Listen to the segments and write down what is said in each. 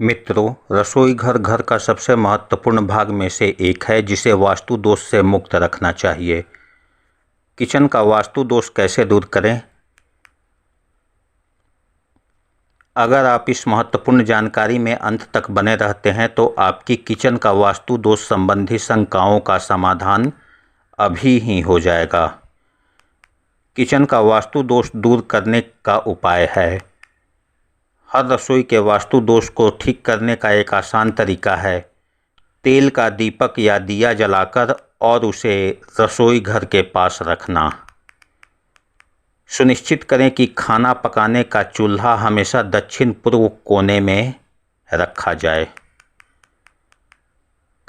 मित्रों, रसोई घर घर का सबसे महत्वपूर्ण भाग में से एक है जिसे वास्तु दोष से मुक्त रखना चाहिए। किचन का वास्तु दोष कैसे दूर करें? अगर आप इस महत्वपूर्ण जानकारी में अंत तक बने रहते हैं तो आपकी किचन का वास्तु दोष संबंधी शंकाओं का समाधान अभी ही हो जाएगा। किचन का वास्तु दोष दूर करने का उपाय है। हर रसोई के वास्तु दोष को ठीक करने का एक आसान तरीका है तेल का दीपक या दिया जलाकर और उसे रसोई घर के पास रखना। सुनिश्चित करें कि खाना पकाने का चूल्हा हमेशा दक्षिण पूर्व कोने में रखा जाए।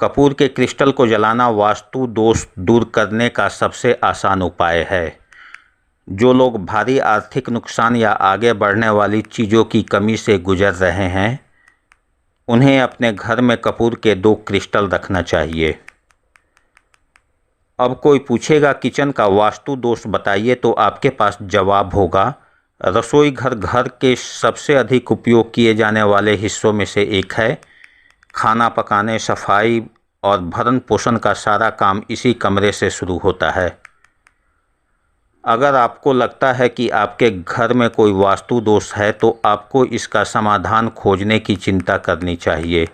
कपूर के क्रिस्टल को जलाना वास्तु दोष दूर करने का सबसे आसान उपाय है। जो लोग भारी आर्थिक नुकसान या आगे बढ़ने वाली चीज़ों की कमी से गुजर रहे हैं, उन्हें अपने घर में कपूर के 2 क्रिस्टल रखना चाहिए। अब कोई पूछेगा किचन का वास्तु दोष बताइए, तो आपके पास जवाब होगा रसोई घर घर के सबसे अधिक उपयोग किए जाने वाले हिस्सों में से एक है। खाना पकाने, सफाई और भरण पोषण का सारा काम इसी कमरे से शुरू होता है। अगर आपको लगता है कि आपके घर में कोई वास्तु दोष है तो आपको इसका समाधान खोजने की चिंता करनी चाहिए।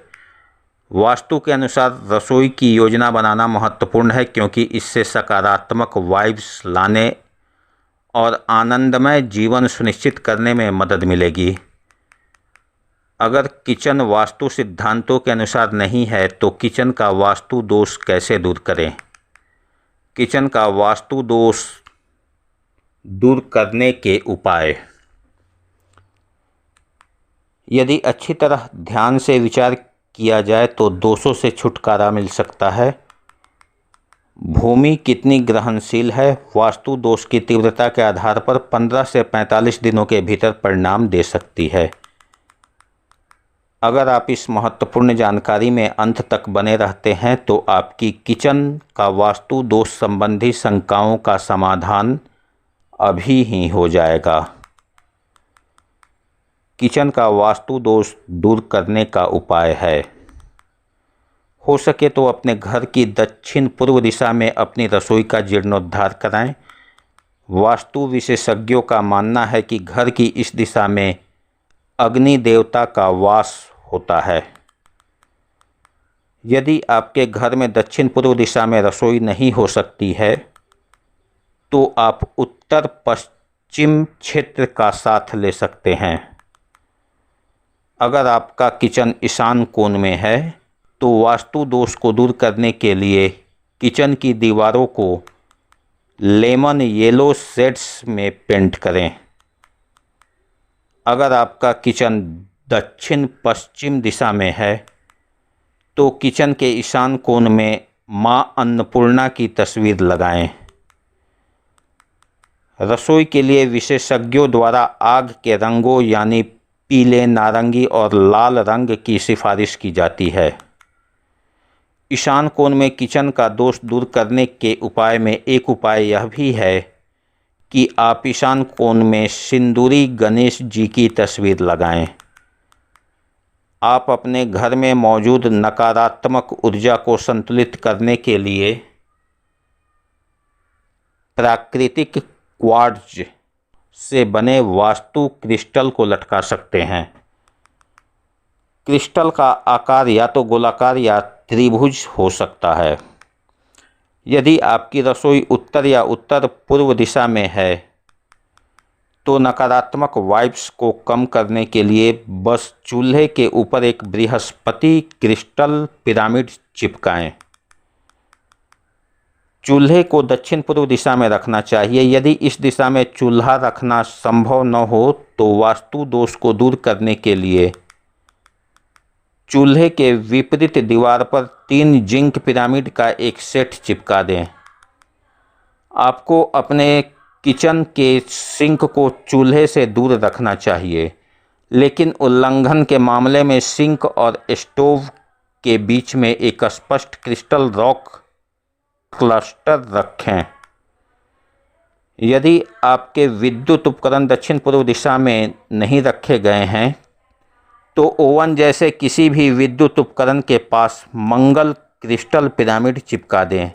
वास्तु के अनुसार रसोई की योजना बनाना महत्वपूर्ण है क्योंकि इससे सकारात्मक वाइब्स लाने और आनंदमय जीवन सुनिश्चित करने में मदद मिलेगी। अगर किचन वास्तु सिद्धांतों के अनुसार नहीं है तो किचन का वास्तु दोष कैसे दूर करें? किचन का वास्तु दोष दूर करने के उपाय। यदि अच्छी तरह ध्यान से विचार किया जाए तो दोषों से छुटकारा मिल सकता है। भूमि कितनी ग्रहणशील है? वास्तु दोष की तीव्रता के आधार पर 15 से 45 दिनों के भीतर परिणाम दे सकती है। अगर आप इस महत्वपूर्ण जानकारी में अंत तक बने रहते हैं तो आपकी किचन का वास्तु दोष संबंधी शंकाओं का समाधान अभी ही हो जाएगा। किचन का वास्तु दोष दूर करने का उपाय है। हो सके तो अपने घर की दक्षिण पूर्व दिशा में अपनी रसोई का जीर्णोद्धार कराएं। वास्तु विशेषज्ञों का मानना है कि घर की इस दिशा में अग्नि देवता का वास होता है। यदि आपके घर में दक्षिण पूर्व दिशा में रसोई नहीं हो सकती है तो आप उत्तर पश्चिम क्षेत्र का साथ ले सकते हैं। अगर आपका किचन ईशान कोण में है तो वास्तु दोष को दूर करने के लिए किचन की दीवारों को लेमन येलो शेड्स में पेंट करें। अगर आपका किचन दक्षिण पश्चिम दिशा में है तो किचन के ईशान कोण में मां अन्नपूर्णा की तस्वीर लगाएं। रसोई के लिए विशेषज्ञों द्वारा आग के रंगों यानी पीले, नारंगी और लाल रंग की सिफारिश की जाती है। ईशान कोण में किचन का दोष दूर करने के उपाय में एक उपाय यह भी है कि आप ईशान कोण में सिंदूरी गणेश जी की तस्वीर लगाएं। आप अपने घर में मौजूद नकारात्मक ऊर्जा को संतुलित करने के लिए प्राकृतिक क्वार्ट्ज से बने वास्तु क्रिस्टल को लटका सकते हैं। क्रिस्टल का आकार या तो गोलाकार या त्रिभुज हो सकता है। यदि आपकी रसोई उत्तर या उत्तर पूर्व दिशा में है तो नकारात्मक वाइब्स को कम करने के लिए बस चूल्हे के ऊपर एक बृहस्पति क्रिस्टल पिरामिड चिपकाएं। चूल्हे को दक्षिण पूर्व दिशा में रखना चाहिए। यदि इस दिशा में चूल्हा रखना संभव न हो तो वास्तु दोष को दूर करने के लिए चूल्हे के विपरीत दीवार पर 3 जिंक पिरामिड का एक सेट चिपका दें। आपको अपने किचन के सिंक को चूल्हे से दूर रखना चाहिए, लेकिन उल्लंघन के मामले में सिंक और स्टोव के बीच में एक स्पष्ट क्रिस्टल रॉक क्लस्टर रखें। यदि आपके विद्युत उपकरण दक्षिण पूर्व दिशा में नहीं रखे गए हैं तो ओवन जैसे किसी भी विद्युत उपकरण के पास मंगल क्रिस्टल पिरामिड चिपका दें।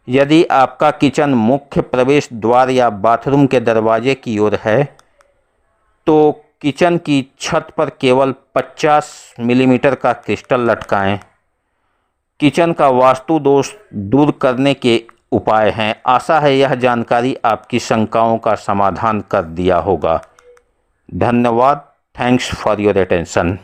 यदि आपका किचन मुख्य प्रवेश द्वार या बाथरूम के दरवाजे की ओर है तो किचन की छत पर केवल 50 मिलीमीटर का क्रिस्टल लटकाएं। किचन का वास्तु दोष दूर करने के उपाय हैं। आशा है यह जानकारी आपकी शंकाओं का समाधान कर दिया होगा। धन्यवाद। Thanks for your attention.